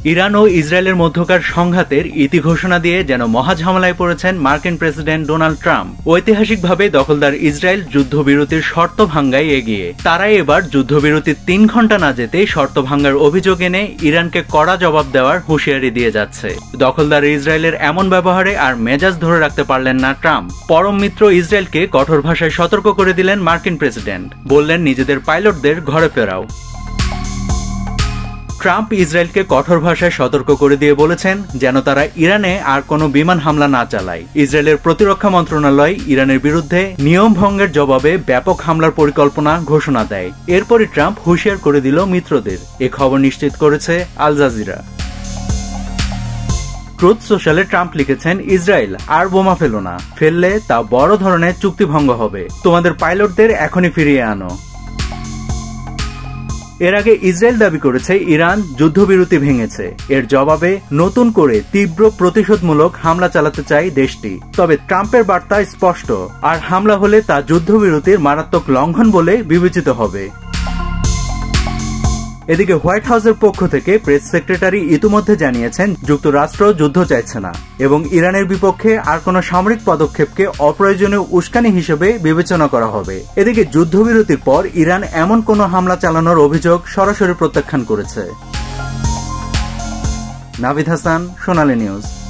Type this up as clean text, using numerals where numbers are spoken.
Iran ও ইসরায়েলের মধ্যকার সংঘাতের ইতি ঘোষণা দিয়ে যেন মহাঝামেলায় পড়েছেন মার্কিন প্রেসিডেন্ট ডোনাল্ড ট্রাম্প। ঐতিহাসিকভাবে দখলদার ইসরায়েল যুদ্ধবিরতির শর্ত ভাঙ্গায় এগিয়ে। তারাই এবার যুদ্ধবিরতির ৩ ঘণ্টা না যেতেই শর্ত ভাঙ্গার অভিযোগ এনে ইরানকে কড়া জবাব দেওয়ার হুঁশিয়ারি দিয়ে যাচ্ছে। দখলদার ইসরায়েলের এমন ব্যবহারে আর মেজাজ ধরে রাখতে পারলেন না ট্রাম্প। পরম মিত্র ইসরায়েলকে কঠোর ভাষায় সতর্ক করে দিলেন মার্কিন প্রেসিডেন্ট। বললেন, নিজেদের পাইলটদের ঘরে ফেরাও। ট্রাম্প ইসরায়েলকে কঠোর ভাষায় সতর্ক করে দিয়ে বলেছেন যেন তারা ইরানে আর কোনো বিমান হামলা না চালায়। ইসরায়েলের প্রতিরক্ষা মন্ত্রণালয় ইরানের বিরুদ্ধে নিয়ম ভঙ্গের জবাবে ব্যাপক হামলার পরিকল্পনা ঘোষণা দেয়। এরপরই ট্রাম্প হুঁশিয়ার করে দিল মিত্রদের। এ খবর নিশ্চিত করেছে আল জাজিরা। ট্রুথ সোশ্যালে ট্রাম্প লিখেছেন, ইসরায়েল আর বোমা ফেলো না, ফেললে তা বড় ধরনের চুক্তিভঙ্গ হবে। তোমাদের পাইলটদের এখনই ফিরিয়ে আনো। এর আগে ইসরায়েল দাবি করেছে ইরান যুদ্ধবিরতি ভেঙেছে। এর জবাবে নতুন করে তীব্র প্রতিশোধমূলক হামলা চালাতে চায় দেশটি। তবে ট্রাম্পের বার্তা স্পষ্ট, আর হামলা হলে তা যুদ্ধবিরতির মারাত্মক লঙ্ঘন বলে বিবেচিত হবে। এদিকে হোয়াইট হাউসের পক্ষ থেকে প্রেস সেক্রেটারি ইতিমধ্যে জানিয়েছেন যুক্তরাষ্ট্র যুদ্ধ চাইছে না এবং ইরানের বিপক্ষে আর কোনো সামরিক পদক্ষেপকে অপ্রয়োজনীয় উস্কানি হিসেবে বিবেচনা করা হবে। এদিকে যুদ্ধবিরতির পর ইরান এমন কোনো হামলা চালানোর অভিযোগ সরাসরি প্রত্যাখ্যান করেছে। নাভিদ হাসান, সোনালী নিউজ।